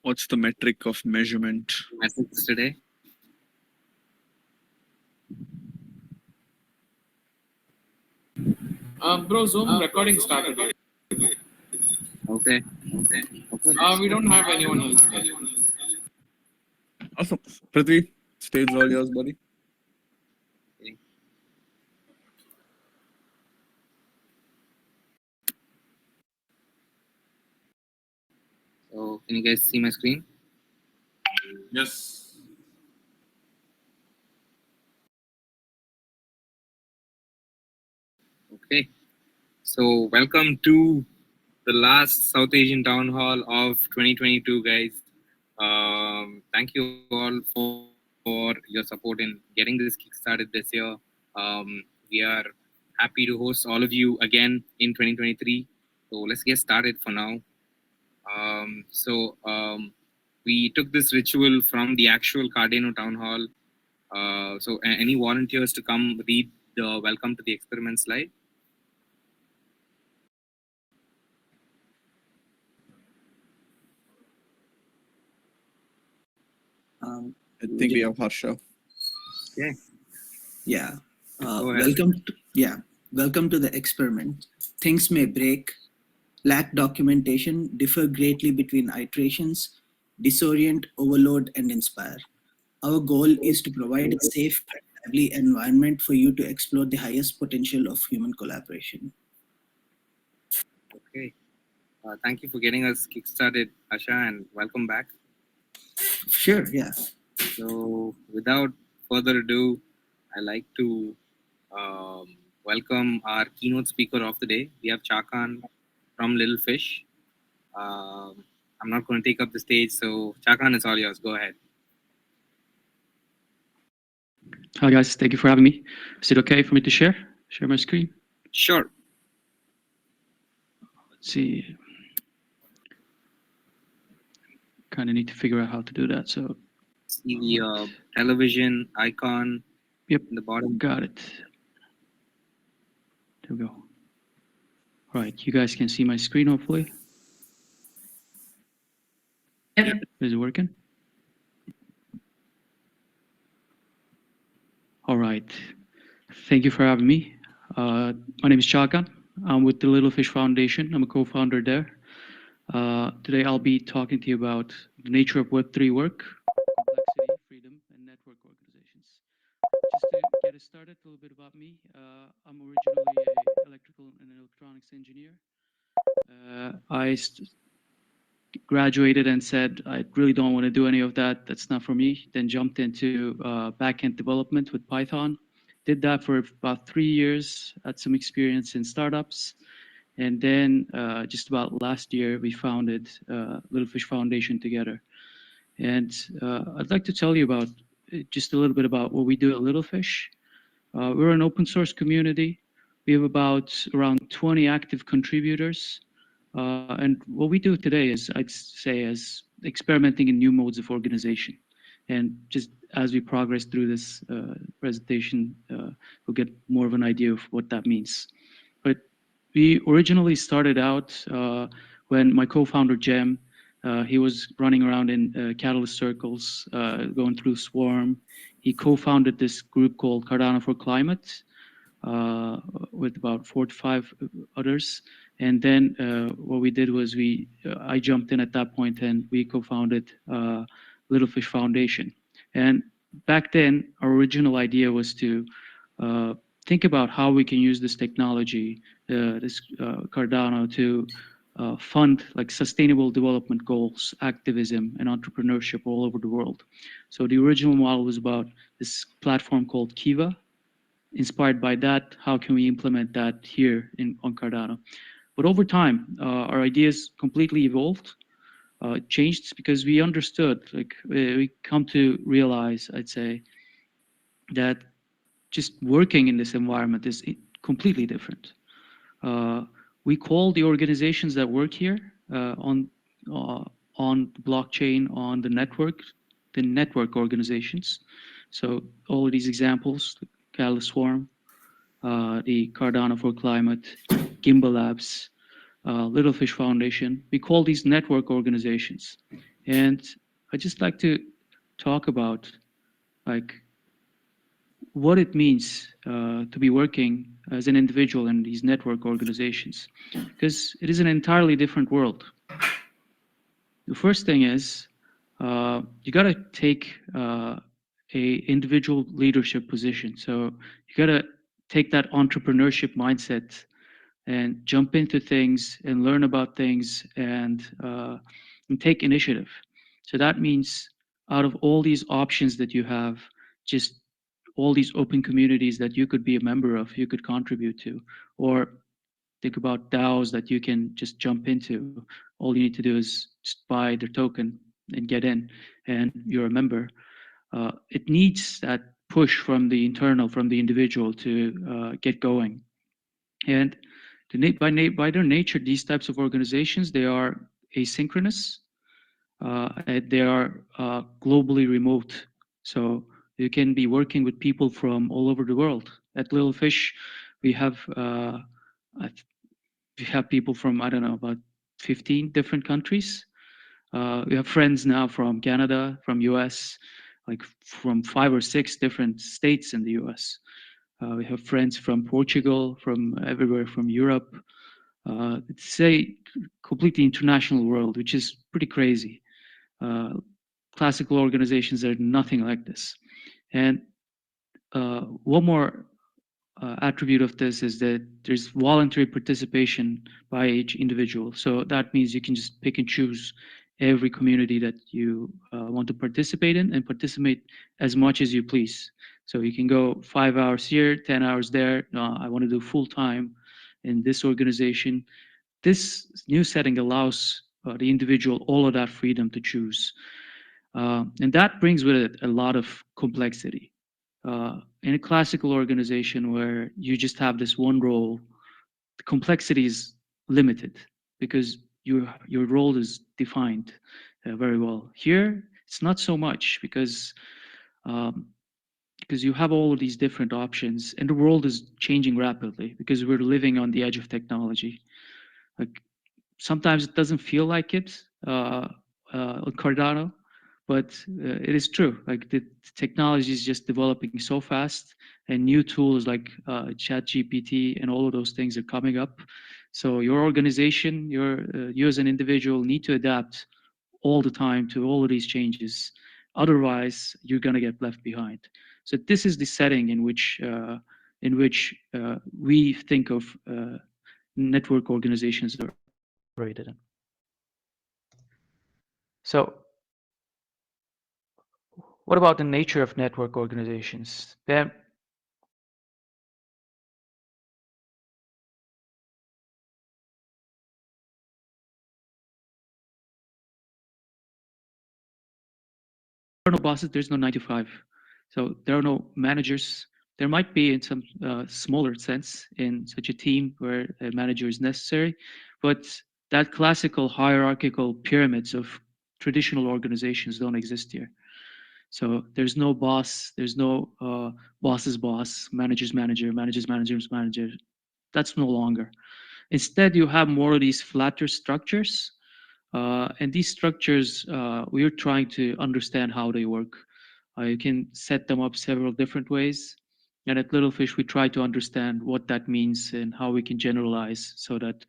What's the metric of measurement? Metrics today. Bro, Zoom recording started. Okay. We don't have anyone else. Awesome. Prithvi, stage all yours, buddy. So, can you guys see my screen? Yes. Okay. So, welcome to the last South Asian Town Hall of 2022, guys. Thank you all for your support in getting this kickstarted this year. We are happy to host all of you again in 2023. So, let's get started for now. We took this ritual from the actual Cardano Town Hall. So any volunteers to come read the welcome to the experiment slide? I think we have Harsha. Okay. Yeah. Welcome to the experiment. Things may break, lack documentation, differ greatly between iterations, disorient, overload, and inspire. Our goal is to provide a safe, lively environment for you to explore the highest potential of human collaboration. Okay. Thank you for getting us kickstarted, Asha, and welcome back. Sure, yeah. So without further ado, I'd like to welcome our keynote speaker of the day. We have Chakan from Little Fish. I'm not going to take up the stage, so Chakan, it's all yours. Go ahead. Hi guys, thank you for having me. Is it okay for me to share my screen? Sure. Let's see. Kind of need to figure out how to do that. So see the television icon. Yep. In the bottom. Got it. There we go. All right, you guys can see my screen hopefully. Yep. Is it working? All right. Thank you for having me. My name is Chakan. I'm with the Little Fish Foundation. I'm a co-founder there. Today I'll be talking to you about the nature of Web3 work, complexity, freedom, and network organizations. Just to get it started, a little bit about me. I'm originally an electrical and electronics engineer. I graduated and said, I really don't want to do any of that. That's not for me. Then jumped into backend development with Python. Did that for about 3 years, had some experience in startups. And then just about last year, we founded Little Fish Foundation together. And I'd like to tell you about just a little bit about what we do at Little Fish. We're an open source community. We have about around 20 active contributors. And what we do today is, I'd say, is experimenting in new modes of organization. And just as we progress through this presentation, we'll get more of an idea of what that means. But we originally started out when my co-founder, Jem, he was running around in Catalyst circles, going through Swarm. He co-founded this group called Cardano for Climate with about 4 to 5 others. And then what we did was I jumped in at that point and we co-founded Little Fish Foundation. And back then, our original idea was to think about how we can use this technology, this Cardano, to fund like sustainable development goals, activism, and entrepreneurship all over the world. So the original model was about this platform called Kiva. Inspired by that, how can we implement that here on Cardano? But over time, our ideas completely evolved, changed because we understood, like we come to realize, I'd say, that just working in this environment is completely different. We call the organizations that work here on the blockchain, on the network organizations. So all of these examples, Catalyst Swarm, the Cardano for Climate, Gimbal Labs, Little Fish Foundation. We call these network organizations. And I just like to talk about like what it means to be working as an individual in these network organizations, because it is an entirely different world. The first thing is you got to take a individual leadership position. So you got to take that entrepreneurship mindset and jump into things and learn about things and take initiative. So that means out of all these options that you have, just all these open communities that you could be a member of, you could contribute to, or think about DAOs that you can just jump into. All you need to do is just buy their token and get in, and you're a member. It needs that push from the internal, from the individual to get going. And by their nature, these types of organizations, they are asynchronous. They are globally remote. So you can be working with people from all over the world. At Little Fish, we have people from, I don't know, about 15 different countries. We have friends now from Canada, from US, like from 5 or 6 different states in the US. We have friends from Portugal, from everywhere, from Europe. It's a completely international world, which is pretty crazy. Classical organizations are nothing like this. And one more attribute of this is that there's voluntary participation by each individual. So that means you can just pick and choose every community that you want to participate in and participate as much as you please. So you can go 5 hours here, 10 hours there. No, I want to do full time in this organization. This new setting allows the individual all of that freedom to choose. And that brings with it a lot of complexity. In a classical organization where you just have this one role, the complexity is limited because your role is defined very well. Here, it's not so much um, because you have all of these different options, and the world is changing rapidly because we're living on the edge of technology. Like sometimes it doesn't feel like it on Cardano, but it is true. Like the technology is just developing so fast, and new tools like ChatGPT and all of those things are coming up. So your organization, you as an individual need to adapt all the time to all of these changes. Otherwise, you're gonna get left behind. So this is the setting in which we think of network organizations are operated in. So what about the nature of network organizations? There are no bosses, there's no 9 to 5. So there are no managers. There might be in some smaller sense in such a team where a manager is necessary, but that classical hierarchical pyramids of traditional organizations don't exist here. So there's no boss, there's no boss's boss, manager's manager, manager's manager's manager. That's no longer. Instead, you have more of these flatter structures. And these structures, we are trying to understand how they work. You can set them up several different ways. And at Little Fish, we try to understand what that means and how we can generalize so that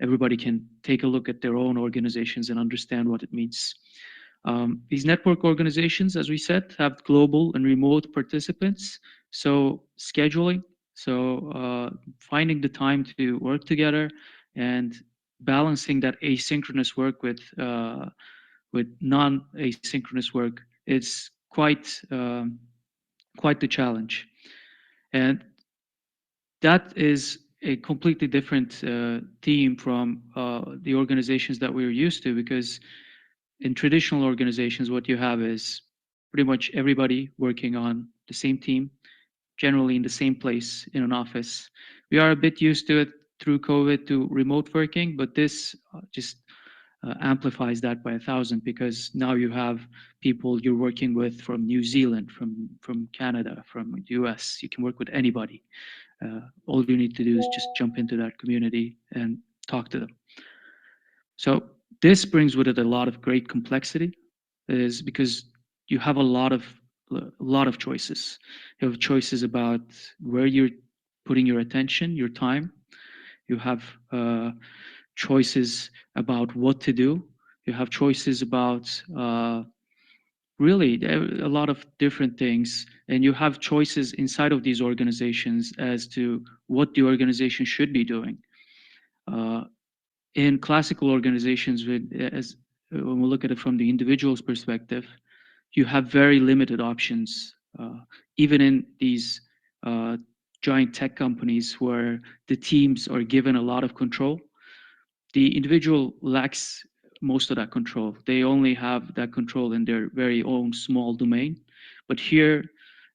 everybody can take a look at their own organizations and understand what it means. These network organizations, as we said, have global and remote participants. So scheduling, so finding the time to work together and balancing that asynchronous work with non-asynchronous work is quite the challenge, and that is a completely different theme from the organizations that we're used to, because in traditional organizations, what you have is pretty much everybody working on the same team, generally in the same place in an office. We are a bit used to it through COVID to remote working, but this just amplifies that by 1,000, because now you have people you're working with from New Zealand, from Canada, from the US. You can work with anybody. All you need to do is just jump into that community and talk to them. So this brings with it a lot of great complexity, is because you have a lot of choices. You have choices about where you're putting your attention, your time. You have choices about what to do. You have choices about really a lot of different things, and you have choices inside of these organizations as to what the organization should be doing. Uh, in classical organizations, when we look at it from the individual's perspective, you have very limited options. Even in these uh, giant tech companies where the teams are given a lot of control, the individual lacks most of that control. They only have that control in their very own small domain. But here,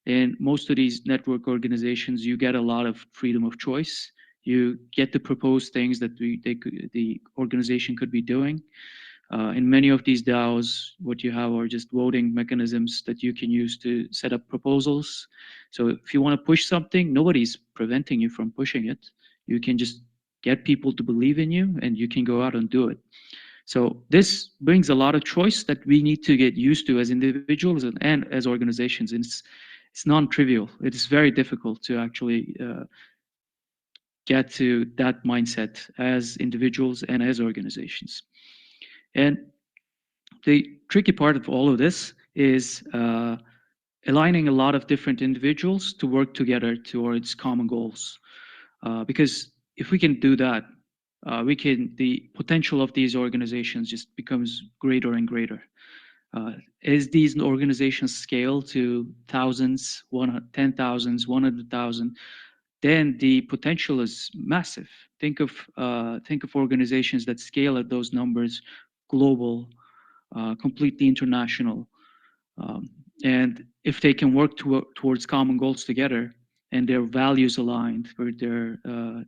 in most of these network organizations, you get a lot of freedom of choice. You get to propose things that the organization could be doing. In many of these DAOs, what you have are just voting mechanisms that you can use to set up proposals. So if you want to push something, nobody's preventing you from pushing it. You can just get people to believe in you, and you can go out and do it. So this brings a lot of choice that we need to get used to as individuals and as organizations. And it's non-trivial. It is very difficult to actually get to that mindset as individuals and as organizations. And the tricky part of all of this is aligning a lot of different individuals to work together towards common goals. Because if we can do that, the potential of these organizations just becomes greater and greater. As these organizations scale to thousands, 10,000s, 100,000, then the potential is massive. Think of organizations that scale at those numbers, global, completely international. Um, and if they can work towards common goals together and their values aligned, where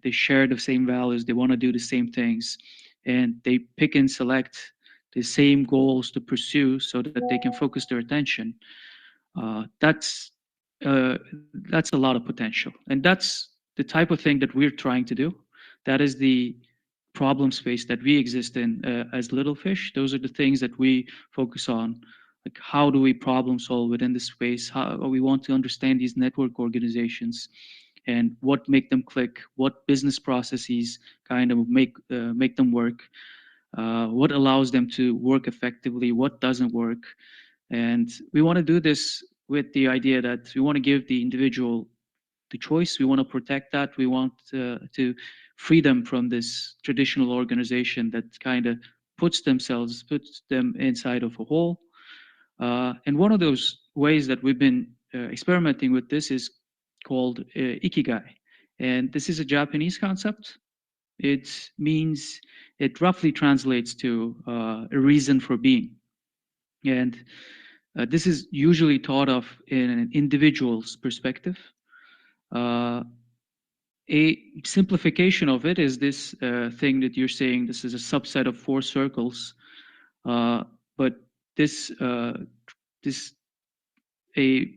they share the same values, they want to do the same things, and they pick and select the same goals to pursue so that they can focus their attention, uh, that's uh, that's a lot of potential, and that's the type of thing that we're trying to do. That is the problem space that we exist in as Little Fish. Those are the things that we focus on. Like, how do we problem solve within this space? How we want to understand these network organizations and what make them click, what business processes kind of make them work, what allows them to work effectively, what doesn't work. And we want to do this with the idea that we want to give the individual the choice. We want to protect that. We want to free them from this traditional organization that kind of puts them inside of a hole. And one of those ways that we've been experimenting with this is called ikigai. And this is a Japanese concept. It roughly translates to a reason for being. And this is usually thought of in an individual's perspective. A simplification of it is this thing that you're saying. This is a subset of four circles, but this this a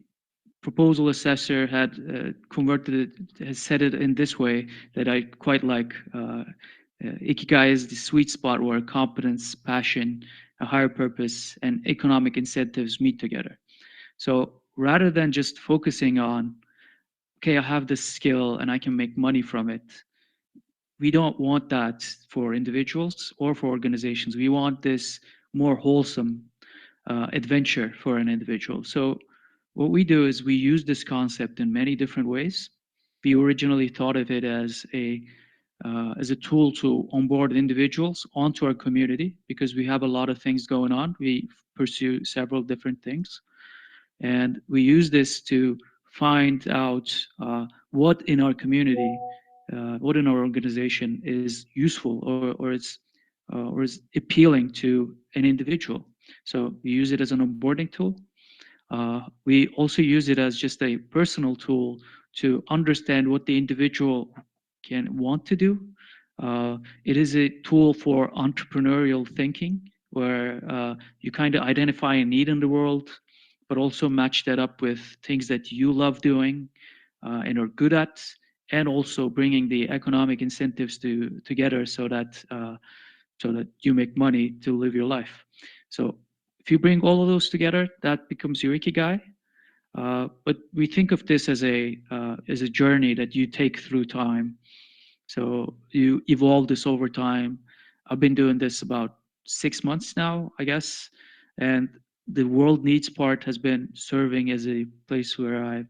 proposal assessor had has said it in this way that I quite like. Ikigai is the sweet spot where competence, passion, a higher purpose, and economic incentives meet together. So rather than just focusing on, okay, I have this skill and I can make money from it, we don't want that for individuals or for organizations. We want this more wholesome adventure for an individual. So what we do is we use this concept in many different ways. We originally thought of it as a tool to onboard individuals onto our community because we have a lot of things going on. We pursue several different things. And we use this to find out what in our community, what in our organization is useful or is appealing to an individual. So we use it as an onboarding tool. We also use it as just a personal tool to understand what the individual can want to do. It is a tool for entrepreneurial thinking where you kind of identify a need in the world, but also match that up with things that you love doing and are good at, and also bringing the economic incentives together so that you make money to live your life. So if you bring all of those together, that becomes your ikigai. But we think of this as a journey that you take through time. So you evolve this over time. I've been doing this about 6 months now, I guess, and the world needs part has been serving as a place where I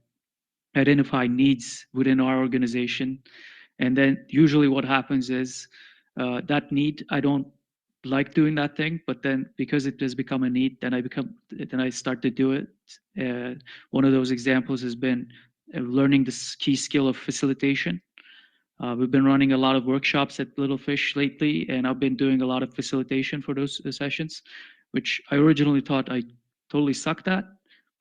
identify needs within our organization. And then usually what happens is that need, I don't like doing that thing, but then because it has become a need, then I start to do it. One of those examples has been learning this key skill of facilitation. We've been running a lot of workshops at Little Fish lately, and I've been doing a lot of facilitation for those sessions, which I originally thought I totally sucked at,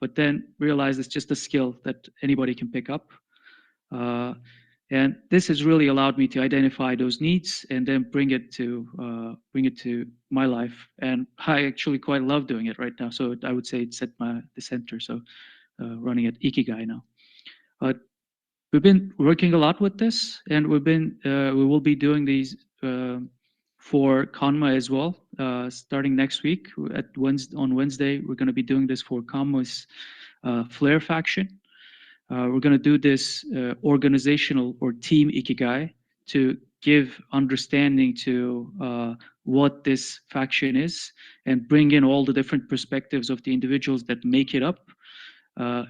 but then realized it's just a skill that anybody can pick up. And this has really allowed me to identify those needs and then bring it to my life. And I actually quite love doing it right now. So I would say it's at the center. So running at Ikigai now. We've been working a lot with this, and we will be doing these for Konma as well, starting next week. On Wednesday, we're going to be doing this for Konma's Flare faction. We're going to do this organizational or team ikigai to give understanding to what this faction is and bring in all the different perspectives of the individuals that make it up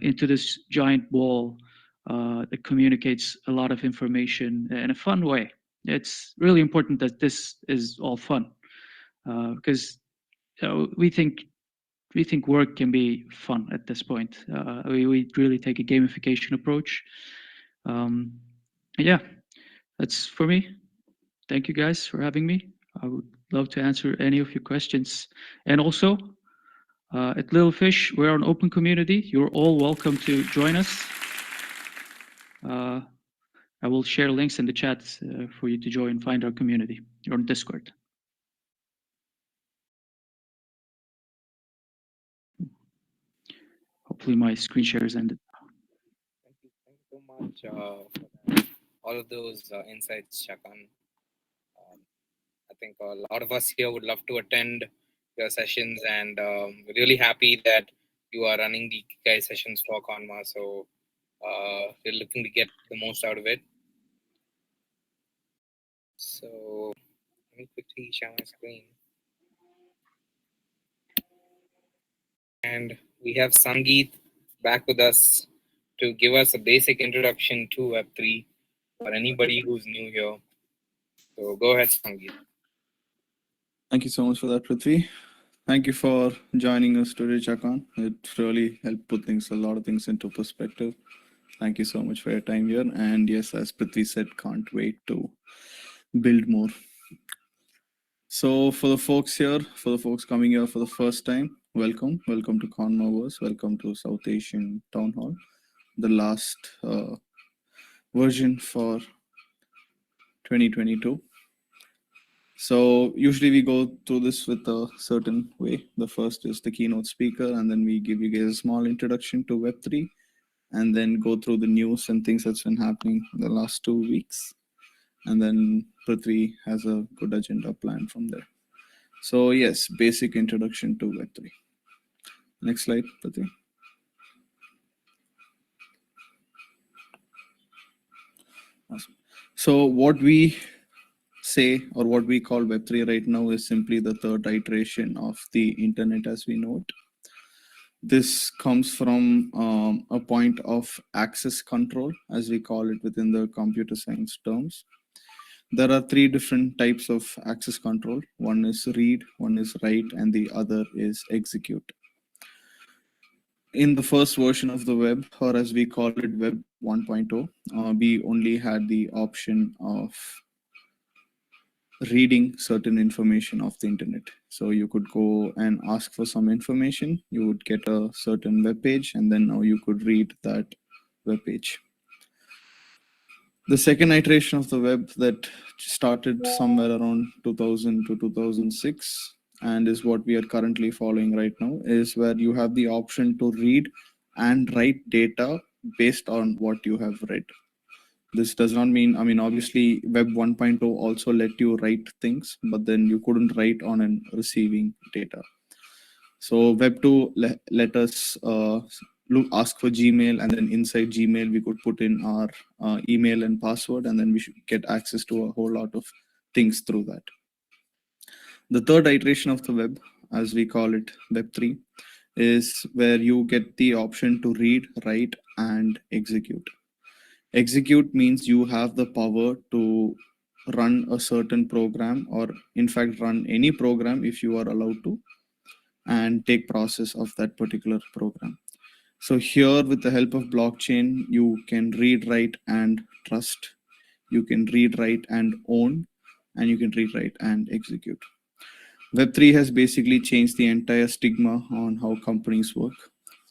into this giant ball that communicates a lot of information in a fun way. It's really important that this is all fun because we think work can be fun at this point. We really take a gamification approach. Yeah, that's for me. Thank you guys for having me. I would love to answer any of your questions. And also, at Little Fish, we're an open community. You're all welcome to join us. I will share links in the chat for you to join, find our community. You're on Discord. Hopefully my screen share is ended. Thank you so much for all of those insights, Shakan. I think a lot of us here would love to attend your sessions, and we're really happy that you are running the Ikigai sessions for Konma. So we're looking to get the most out of it. So let me quickly share my screen. And we have Sangeet back with us to give us a basic introduction to Web3 for anybody who's new here. So go ahead, Sangeet. Thank you so much for that, Prithvi. Thank you for joining us today, Chakan. It really helped put a lot of things into perspective. Thank you so much for your time here. And yes, as Prithvi said, can't wait to build more. So for the folks here, for the folks coming here for the first time, welcome. Welcome to Konmaverse. Welcome to South Asian Townhall, the last version for 2022. So usually we go through this with a certain way. The first is the keynote speaker, and then we give you guys a small introduction to Web3, and then go through the news and things that's been happening in the last 2 weeks. And then Prithvi has a good agenda planned from there. So yes, basic introduction to Web3. Next slide, Prithvi. Awesome. So what we say, or what we call Web3 right now, is simply the third iteration of the internet as we know it. This comes from a point of access control, as we call it within the computer science terms. There are 3 different types of access control. One is read, one is write, and the other is execute. In the first version of the web, or as we call it Web 1.0, we only had the option of reading certain information of the internet. So you could go and ask for some information, you would get a certain web page, and then now you could read that web page. The second iteration of the web that started somewhere around 2000 to 2006 and is what we are currently following right now is where you have the option to read and write data based on what you have read. This does not mean, I mean, obviously Web 1.0 also let you write things, but then you couldn't write on and receiving data. So Web 2 let us ask for Gmail, and then inside Gmail we could put in our email and password, and then we should get access to a whole lot of things through that. The third iteration of the web, as we call it, Web 3, is where you get the option to read, write, and execute. Execute means you have the power to run a certain program, or in fact run any program if you are allowed to, and take process of that particular program. So here, with the help of blockchain, you can read, write, and trust. You can read, write, and own, and you can read, write, and execute. Web3 has basically changed the entire stigma on how companies work.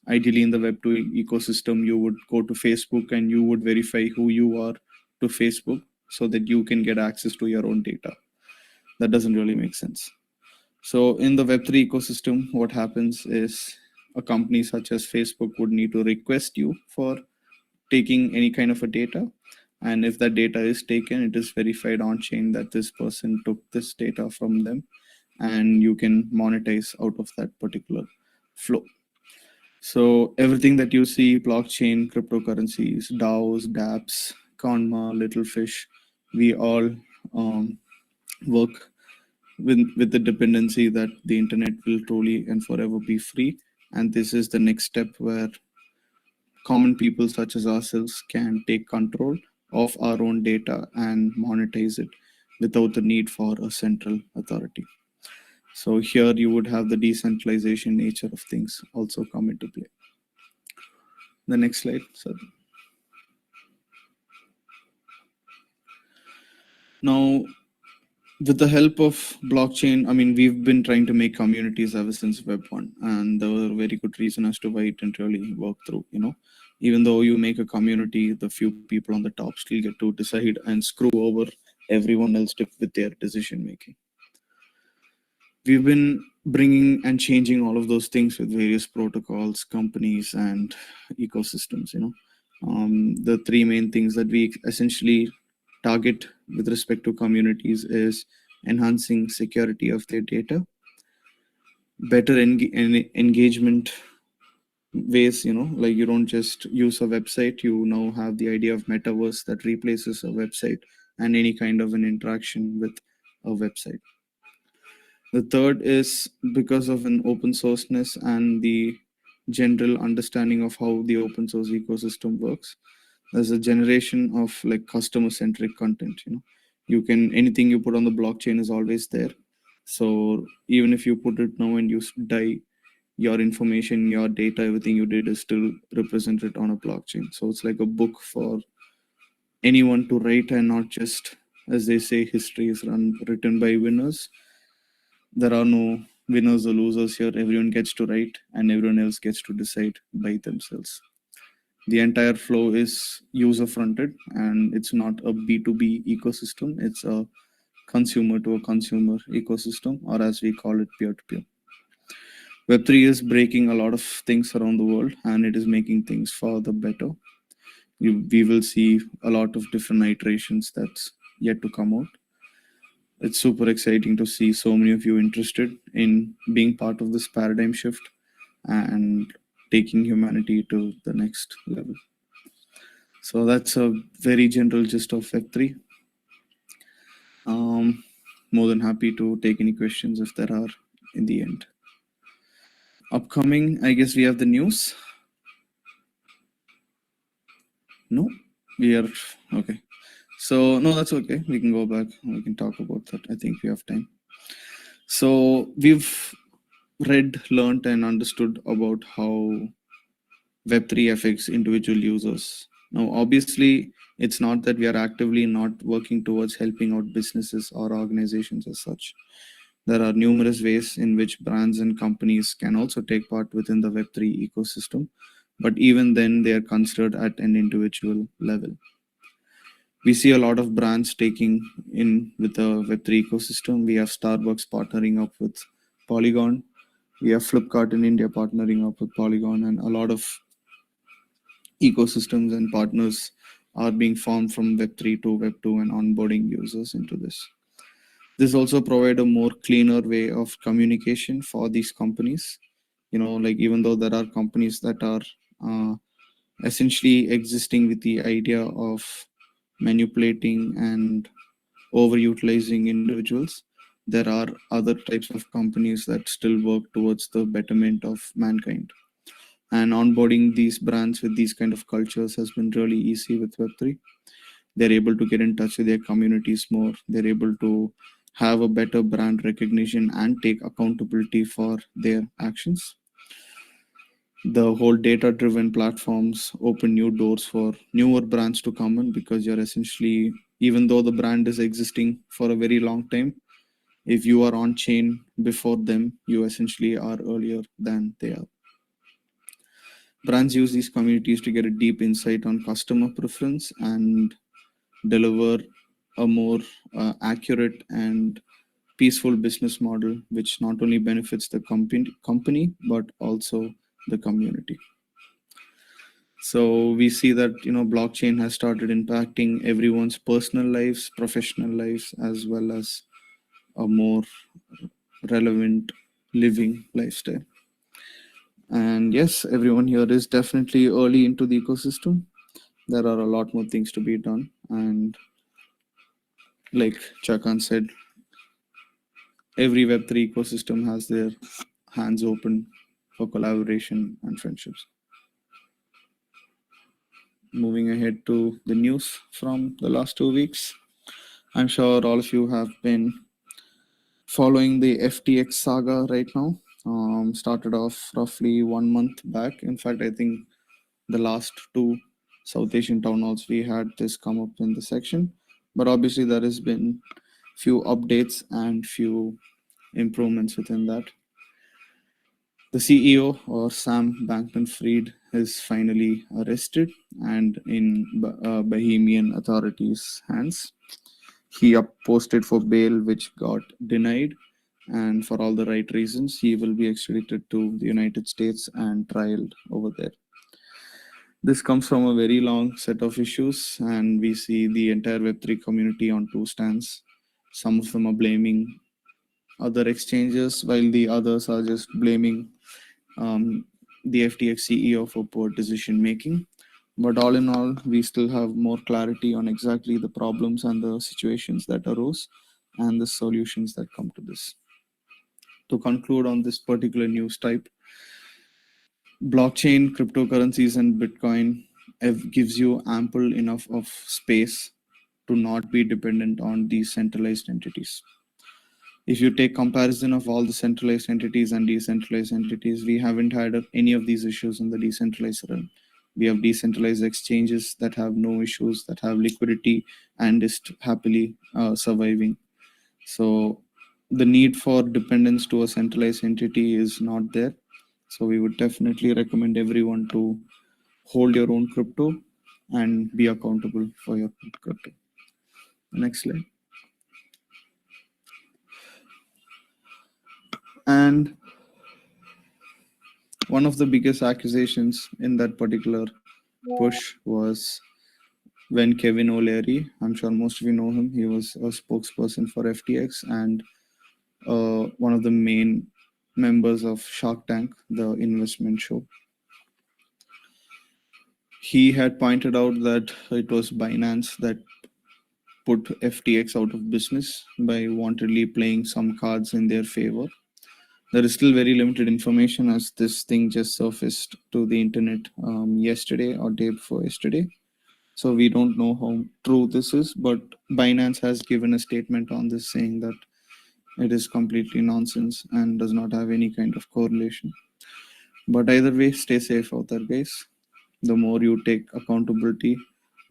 Ideally, in the Web2 ecosystem, you would go to Facebook and you would verify who you are to Facebook so that you can get access to your own data. That doesn't really make sense. So in the Web3 ecosystem, what happens is a company such as Facebook would need to request you for taking any kind of a data. And if that data is taken, it is verified on chain that this person took this data from them, and you can monetize out of that particular flow. So everything that you see, blockchain, cryptocurrencies, DAOs, dApps, Konma, Little Fish, we all work with the dependency that the internet will truly and forever be free. And this is the next step where common people such as ourselves can take control of our own data and monetize it without the need for a central authority. So here you would have the decentralization nature of things also come into play. The next slide, sir. Now, with the help of blockchain, I mean, we've been trying to make communities ever since Web 1, and there were very good reason as to why it didn't really work through, Even though you make a community, the few people on the top still get to decide and screw over everyone else with their decision making. We've been bringing and changing all of those things with various protocols, companies, and ecosystems. The three main things that we essentially target with respect to communities is enhancing security of their data, better engagement ways, like you don't just use a website, you now have the idea of metaverse that replaces a website and any kind of an interaction with a website. The third is because of an open sourceness and the general understanding of how the open source ecosystem works. There's a generation of like customer centric content. You can, anything you put on the blockchain is always there. So even if you put it now and you die, your information, your data, everything you did is still represented on a blockchain. So it's like a book for anyone to write, and not just, as they say, history is written by winners. There are no winners or losers here. Everyone gets to write and everyone else gets to decide by themselves. The entire flow is user fronted, and it's not a B2B ecosystem. It's a consumer to a consumer ecosystem, or as we call it, peer-to-peer. Web3 is breaking a lot of things around the world, and it is making things for the better. We will see a lot of different iterations that's yet to come out. It's super exciting to see so many of you interested in being part of this paradigm shift and taking humanity to the next level. So that's a very general gist of Web3. More than happy to take any questions if there are in the end. Upcoming, I guess we have the news. No, we are okay. So no, that's okay. We can go back. We can talk about that. I think we have time. So we've read, learned, and understood about how Web3 affects individual users. Now, obviously, it's not that we are actively not working towards helping out businesses or organizations as such. There are numerous ways in which brands and companies can also take part within the Web3 ecosystem, but even then, they are considered at an individual level. We see a lot of brands taking in with the Web3 ecosystem. We have Starbucks partnering up with Polygon. We have Flipkart in India partnering up with Polygon, and a lot of ecosystems and partners are being formed from Web3 to Web2 and onboarding users into this. This also provide a more cleaner way of communication for these companies. Like even though there are companies that are essentially existing with the idea of manipulating and overutilizing individuals, there are other types of companies that still work towards the betterment of mankind. And onboarding these brands with these kind of cultures has been really easy with Web3. They're able to get in touch with their communities more. They're able to have a better brand recognition and take accountability for their actions. The whole data driven platforms open new doors for newer brands to come in, because you're essentially, even though the brand is existing for a very long time, if you are on chain before them, you essentially are earlier than they are. Brands use these communities to get a deep insight on customer preference and deliver a more accurate and peaceful business model, which not only benefits the company but also the community. So we see that blockchain has started impacting everyone's personal lives, professional lives, as well as a more relevant living lifestyle. And yes, everyone here is definitely early into the ecosystem. There are a lot more things to be done, and like Chakan said, every Web3 ecosystem has their hands open for collaboration and friendships. Moving ahead to the news from the last 2 weeks, I'm sure all of you have been following the FTX saga right now. Started off roughly 1 month back. In fact, I think the last 2 South Asian town halls we had this come up in the section. But obviously there has been few updates and few improvements within that. The CEO, or Sam Bankman-Fried, is finally arrested and in Bahamian authorities' hands. He posted for bail, which got denied, and for all the right reasons, he will be extradited to the United States and trialed over there. This comes from a very long set of issues, and we see the entire Web3 community on 2 stands. Some of them are blaming other exchanges, while the others are just blaming the FTX CEO for poor decision making. But all in all, we still have more clarity on exactly the problems and the situations that arose and the solutions that come to this. To conclude on this particular news type, blockchain, cryptocurrencies, and Bitcoin gives you ample enough of space to not be dependent on these centralized entities. If you take comparison of all the centralized entities and decentralized entities, we haven't had any of these issues in the decentralized realm. We have decentralized exchanges that have no issues, that have liquidity and is happily surviving. So the need for dependence to a centralized entity is not there. So we would definitely recommend everyone to hold your own crypto and be accountable for your crypto. Next slide. And one of the biggest accusations in that particular push was when Kevin O'Leary, I'm sure most of you know him, he was a spokesperson for FTX and one of the main members of Shark Tank, the investment show. He had pointed out that it was Binance that put FTX out of business by wantedly playing some cards in their favor. There is still very limited information, as this thing just surfaced to the internet yesterday or day before yesterday. So we don't know how true this is, but Binance has given a statement on this saying that it is completely nonsense and does not have any kind of correlation. But either way, stay safe out there, guys. The more you take accountability,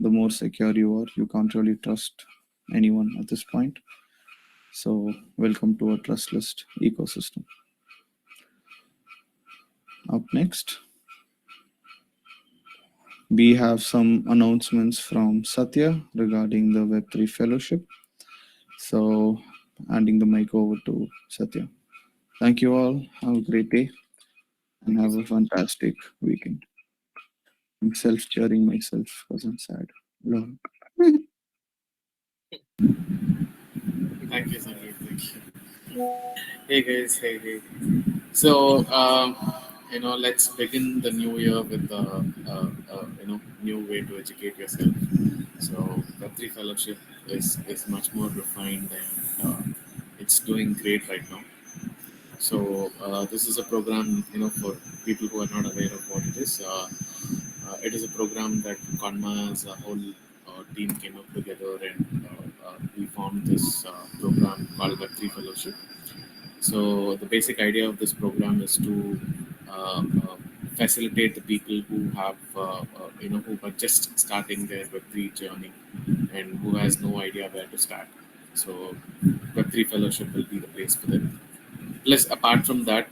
the more secure you are. You can't really trust anyone at this point. So welcome to a trustless ecosystem. Up next, we have some announcements from Satya regarding the Web3 Fellowship. So handing the mic over to Satya. Thank you all. Have a great day and have a fantastic weekend. I'm self-cheering myself because I'm sad. No. Thank you, Sandeep. Thank you. Hey guys, hey. So, let's begin the new year with new way to educate yourself. So, Web3 Fellowship is much more refined and it's doing great right now. So, this is a program, for people who are not aware of what it is. It is a program that Konma as a whole team came up together and we formed this program called Web3 Fellowship. So the basic idea of this program is to facilitate the people who have, who are just starting their Web3 journey and who has no idea where to start. So Web3 Fellowship will be the place for them. Plus, apart from that,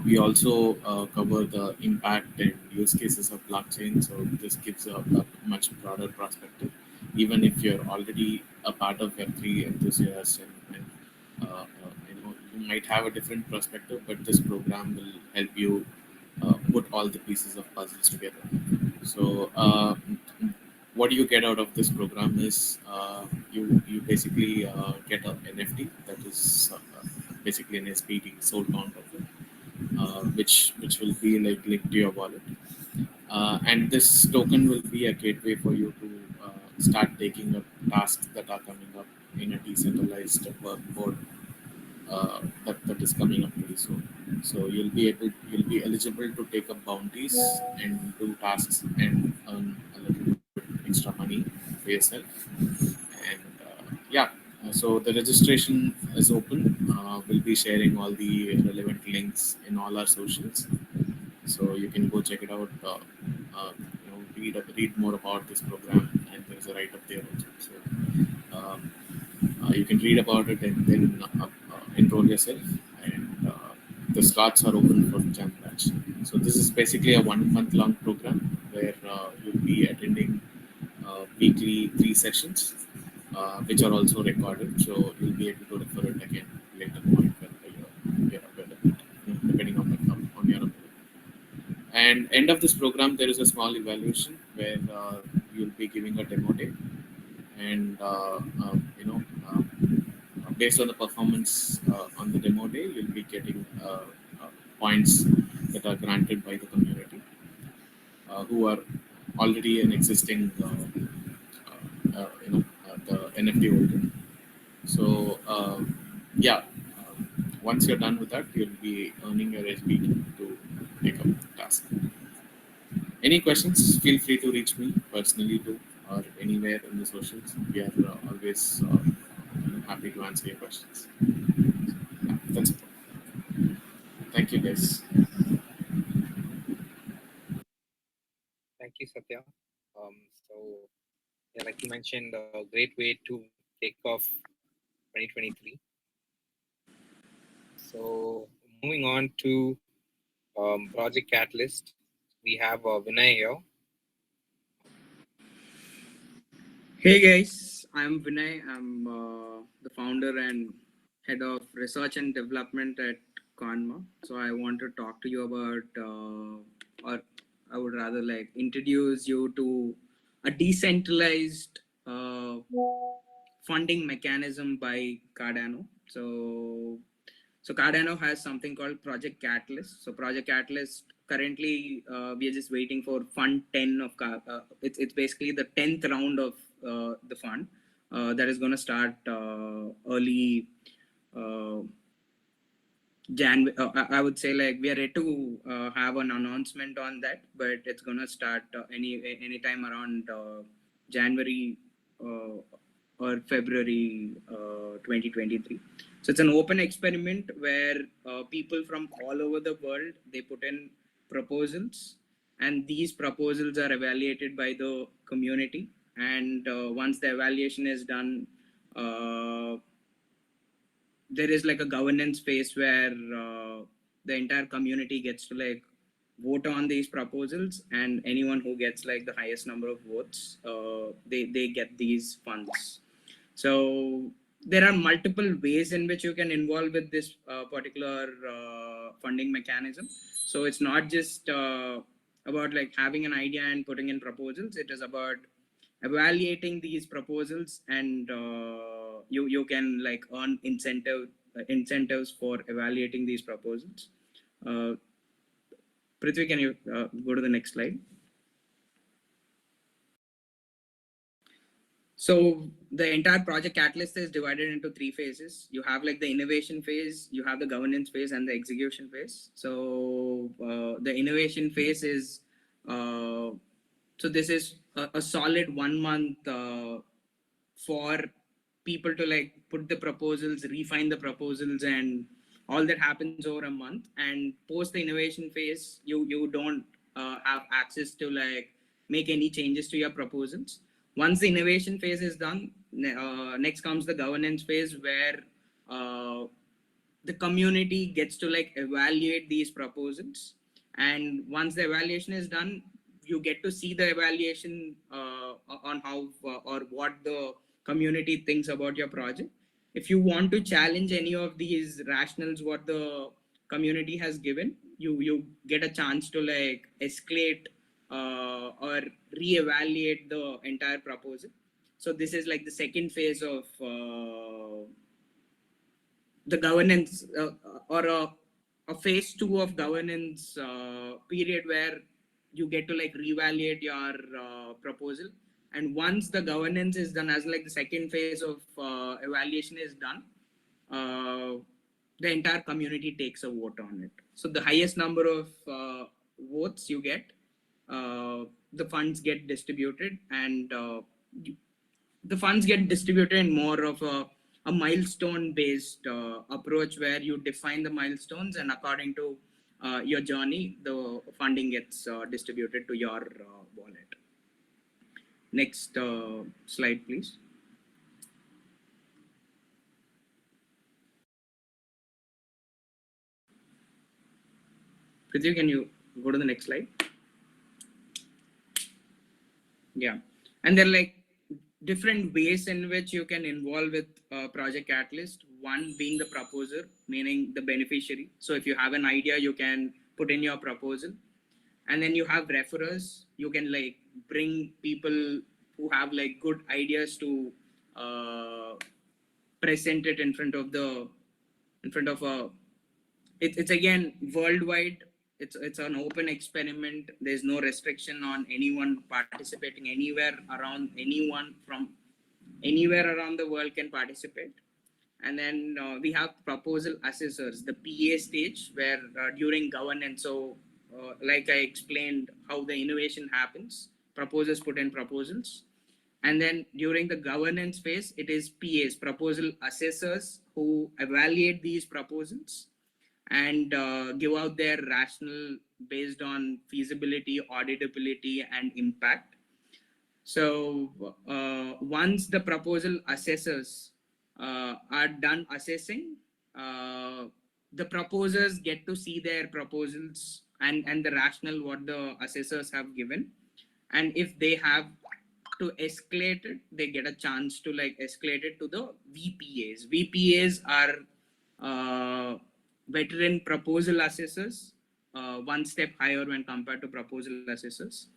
we also cover the impact and use cases of blockchain. So this gives a much broader perspective. Even if you're already a part of Web3 enthusiast and you might have a different perspective, but this program will help you put all the pieces of puzzles together. So what you get out of this program is you basically get an NFT that is basically an SPT, soul count token, which will be like linked to your wallet. And this token will be a gateway for you to start taking up tasks that are coming up in a decentralized workboard that is coming up pretty soon. So you'll be eligible to take up bounties and do tasks and earn a little bit extra money for yourself. And so the registration is open. We'll be sharing all the relevant links in all our socials, so you can go check it out. Read more about this program, and there's a write up there also. So you can read about it and then enroll yourself. And the slots are open for Jan batch. So this is basically a 1 month long program where you'll be attending weekly 3 sessions, which are also recorded. So you'll be able to refer it again later point when you're available, depending on your availability. And end of this program, there is a small evaluation where you'll be giving a demo day, and based on the performance on the demo day, you'll be getting points that are granted by the community who are already an existing the NFT holder. So once you're done with that, you'll be earning your SBT to take up the task. Any questions? Feel free to reach me personally too, or anywhere in the socials. We are always happy to answer your questions. Yeah, that's it. Thank you, guys. Thank you, Satya. So, like you mentioned, a great way to take off 2023. So, moving on to Project Catalyst, we have Vinay here. Hey guys, I'm Vinay. I'm the founder and head of research and development at Konma. So I want to talk to you about, or I would rather like introduce you to a decentralized funding mechanism by Cardano. So Cardano has something called Project Catalyst. So Project Catalyst currently we are just waiting for Fund 10 of it's basically the 10th round of the fund that is going to start early I would say like we are ready to have an announcement on that, but it's going to start anytime around January or February 2023. So it's an open experiment where people from all over the world, they put in proposals, and these proposals are evaluated by the community. And once the evaluation is done, there is like a governance phase where the entire community gets to like vote on these proposals, and anyone who gets like the highest number of votes, they get these funds. So there are multiple ways in which you can involve with this particular funding mechanism. So it's not just about like having an idea and putting in proposals. It is about evaluating these proposals, and you can like earn incentives for evaluating these proposals. Prithvi, can you go to the next slide? So the entire project catalyst is divided into 3 phases. You have like the innovation phase, you have the governance phase, and the execution phase. So the innovation phase is so this is a solid 1 month for people to like put the proposals, refine the proposals, and all that happens over a month. And post the innovation phase, you don't have access to like make any changes to your proposals. Once the innovation phase is done, next comes the governance phase, where the community gets to like evaluate these proposals. And once the evaluation is done, you get to see the evaluation on how or what the community thinks about your project. If you want to challenge any of these rationales what the community has given, you get a chance to like escalate or reevaluate the entire proposal. So this is like the second phase of the governance or a phase 2 of governance period, where you get to like reevaluate your proposal. And once the governance is done, as like the second phase of evaluation is done, the entire community takes a vote on it. So the highest number of votes you get, the funds get distributed, and the funds get distributed in more of a milestone based approach, where you define the milestones, and according to your journey, the funding gets distributed to your wallet. Next slide, please. Prithvi, can you go to the next slide? Yeah. And there are like different ways in which you can involve with Project Catalyst. One being the proposer, meaning the beneficiary. So if you have an idea, you can put in your proposal. And then you have referrers. You can like bring people who have like good ideas to present it in front of a, it's again worldwide. It's an open experiment. There's no restriction on anyone participating anywhere around. Anyone from anywhere around the world can participate. And then we have proposal assessors, the PA stage, where during governance, so like I explained how the innovation happens, proposers put in proposals. And then during the governance phase, it is PAs, proposal assessors, who evaluate these proposals and give out their rationale based on feasibility, auditability, and impact. So once the proposal assessors are done assessing, the proposers get to see their proposals and the rationale what the assessors have given. And if they have to escalate it, they get a chance to like escalate it to the VPAs. VPAs are veteran proposal assessors, one step higher when compared to proposal assessors.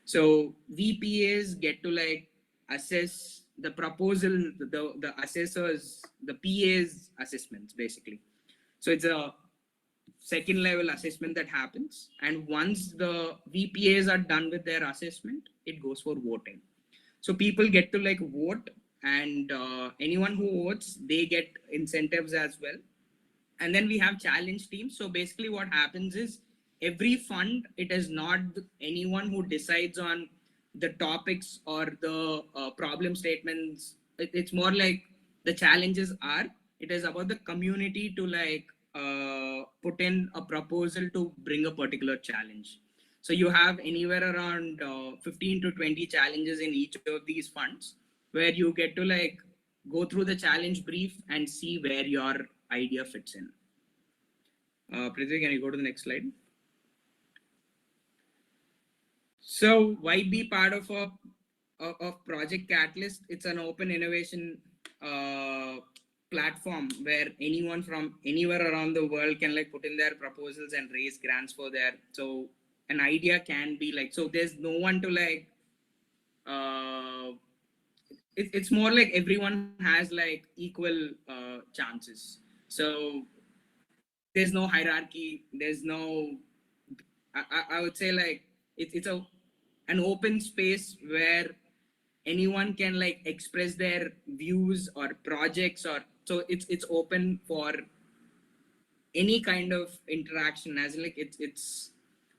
So VPAs get to like assess the proposal, the assessors, the PA's assessments basically. So it's a second level assessment that happens. And once the VPAs are done with their assessment, it goes for voting. So people get to like vote, and anyone who votes, they get incentives as well. And then we have challenge teams. So basically what happens is, every fund, it is not anyone who decides on the topics or the problem statements. It's more like the challenges are, it is about the community to like put in a proposal to bring a particular challenge. So you have anywhere around 15 to 20 challenges in each of these funds, where you get to like go through the challenge brief and see where your idea fits in. Prithvi, can you go to the next slide? So why be part of Project Catalyst? It's an open innovation platform where anyone from anywhere around the world can like put in their proposals and raise grants for their, so an idea can be like, so there's no one to like it's more like everyone has like equal chances. So there's no hierarchy. There's no. I would say like it's an open space where anyone can like express their views or projects, or so it's open for any kind of interaction, as in like it's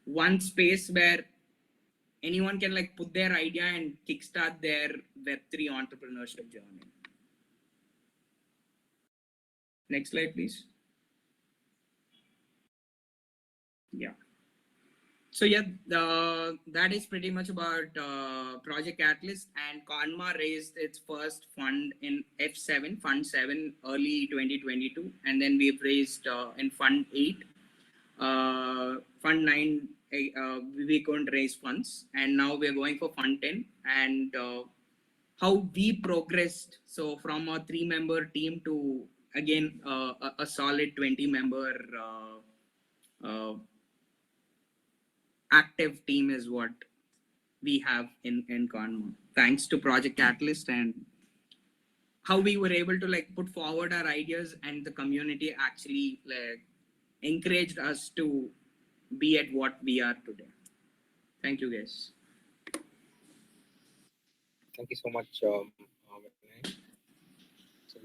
one space where anyone can like put their idea and kickstart their Web3 entrepreneurship journey. Next slide, please. Yeah. So yeah, that is pretty much about Project Catalyst. And Konma raised its first fund in F7, Fund 7, early 2022. And then we've raised in Fund 8. Fund 9, we couldn't raise funds. And now we're going for Fund 10. And how we progressed, so from a 3-member team to, again, a solid 20-member active team is what we have in Konma, thanks to Project Catalyst, and how we were able to like put forward our ideas, and the community actually like encouraged us to be at what we are today. Thank you, guys. Thank you so much. So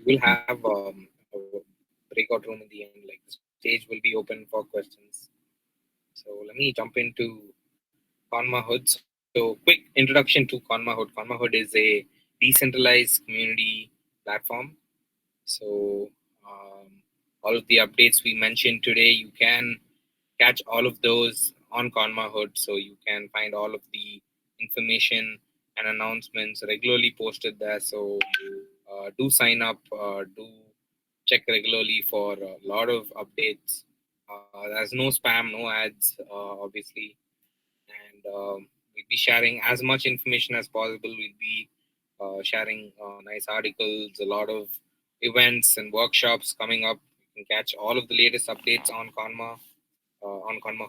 we will have a breakout room in the end. Like the stage will be open for questions. So let me jump into Konma Hood. So quick introduction to Konma Hood. Konma Hood is a decentralized community platform. So all of the updates we mentioned today, you can catch all of those on Konma Hood. So you can find all of the information and announcements regularly posted there. So do sign up, do check regularly for a lot of updates. There's no spam, no ads, obviously. And we'll be sharing as much information as possible. We'll be sharing nice articles, a lot of events and workshops coming up. You can catch all of the latest updates on Konma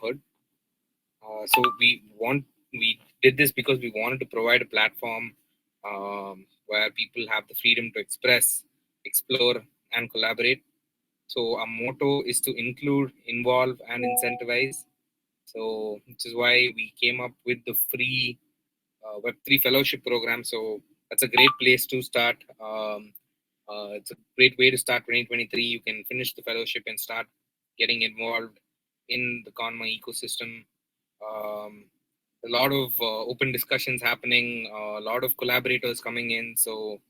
Hood. So we did this because we wanted to provide a platform where people have the freedom to express, explore, and collaborate. So our motto is to include, involve, and incentivize. So which is why we came up with the free Web3 fellowship program. So that's a great place to start. It's a great way to start 2023. You can finish the fellowship and start getting involved in the Konma ecosystem. A lot of open discussions happening, a lot of collaborators coming in. So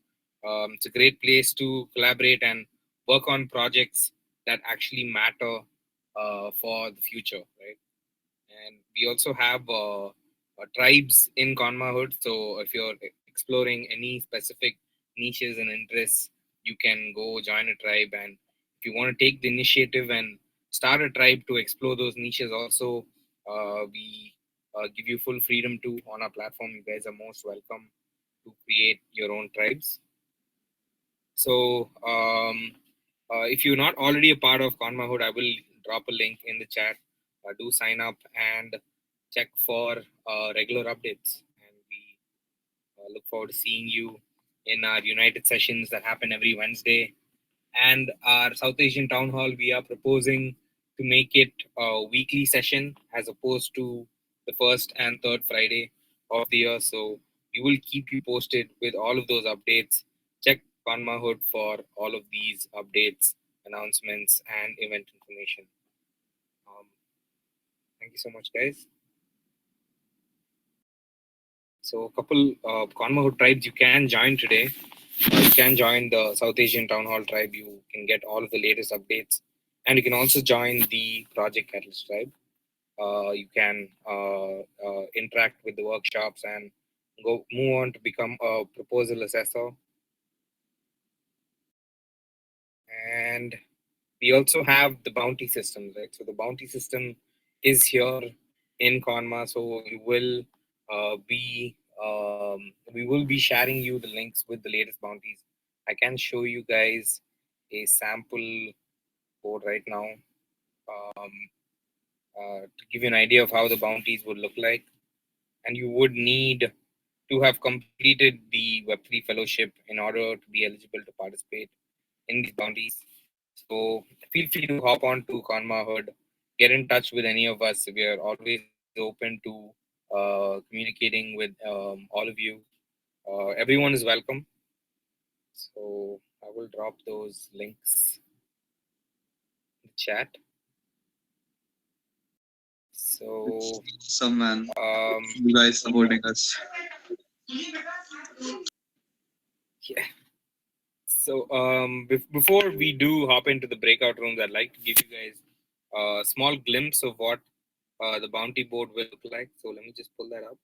it's a great place to collaborate and work on projects that actually matter for the future, right? And we also have tribes in Konma Hood. So if you're exploring any specific niches and interests, you can go join a tribe. And if you want to take the initiative and start a tribe to explore those niches, also we give you full freedom to on our platform. You guys are most welcome to create your own tribes. So if you're not already a part of Konma Hood, I will drop a link in the chat. Do sign up and check for regular updates. And we look forward to seeing you in our United sessions that happen every Wednesday. And our South Asian Town Hall, we are proposing to make it a weekly session as opposed to the first and third Friday of the year. So we will keep you posted with all of those updates. Check Konma Hood for all of these updates, announcements, and event information. Thank you so much, guys. So a couple Konma Hood tribes you can join today. You can join the South Asian Town Hall tribe. You can get all of the latest updates. And you can also join the Project Catalyst tribe. You can interact with the workshops and move on to become a proposal assessor. And we also have the bounty system, right? So the bounty system is here in Konma. So we will be sharing you the links with the latest bounties. I can show you guys a sample code right now to give you an idea of how the bounties would look like. And you would need to have completed the Web3 fellowship in order to be eligible to participate in these bounties. So feel free to hop on to Konmaverse, get in touch with any of us. We are always open to communicating with all of you. Everyone is welcome. So I will drop those links in the chat. So some man, you guys supporting us. Yeah. So before we do hop into the breakout rooms, I'd like to give you guys a small glimpse of what the bounty board will look like. So let me just pull that up.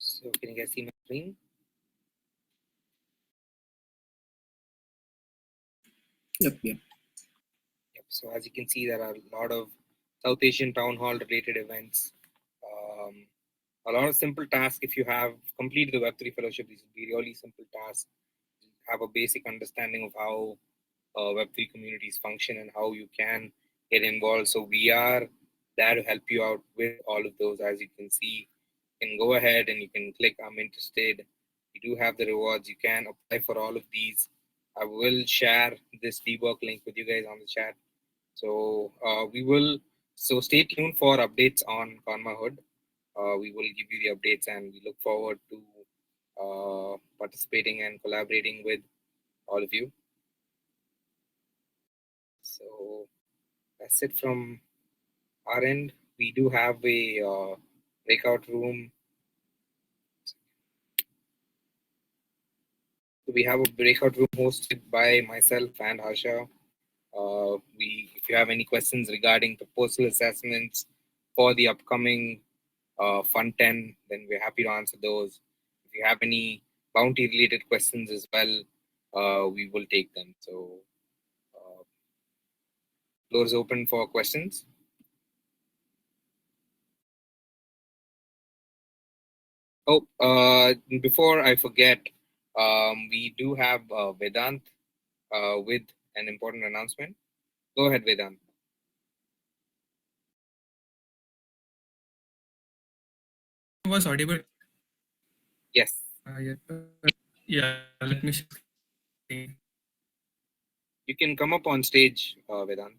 So can you guys see my screen? Yep. Yep. So as you can see, there are a lot of South Asian Town Hall related events. A lot of simple tasks. If you have completed the Web3 fellowship, these will be really simple tasks. Have a basic understanding of how Web3 communities function and how you can get involved. So we are there to help you out with all of those. As you can see, you can go ahead and you can click I'm interested. You do have the rewards. You can apply for all of these. I will share this debug link with you guys on the chat. So so stay tuned for updates on Konmaverse. We will give you the updates and we look forward to participating and collaborating with all of you. So that's it from our end. We do have a breakout room. We have a breakout room hosted by myself and Harsha. If you have any questions regarding proposal assessments for the upcoming Fund 10, then we're happy to answer those. If you have any bounty related questions as well, we will take them. So floor is open for questions. Oh, before I forget, we do have Vedant with an important announcement. Go ahead, Vedant. Was audible? Yes. Yeah, let me see. You can come up on stage, Vedant.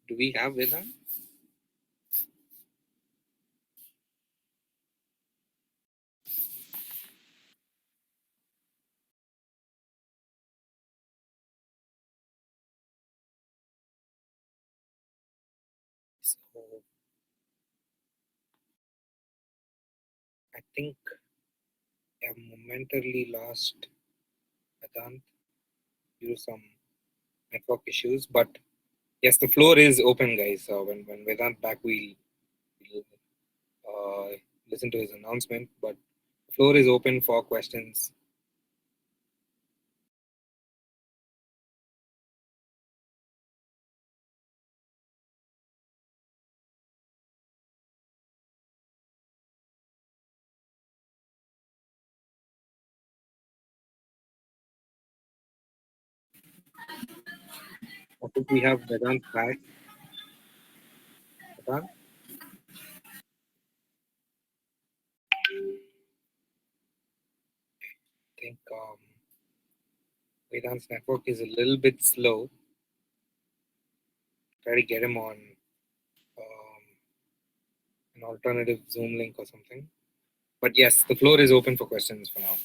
Do we have Vedant? So I think I have momentarily lost Vedant due to some network issues, but yes, the floor is open, guys. So when Vedant back, we'll listen to his announcement. But the floor is open for questions. I think we have Vedant back. Vedant? I think Vedant's network is a little bit slow. Try to get him on an alternative Zoom link or something. But yes, the floor is open for questions for now.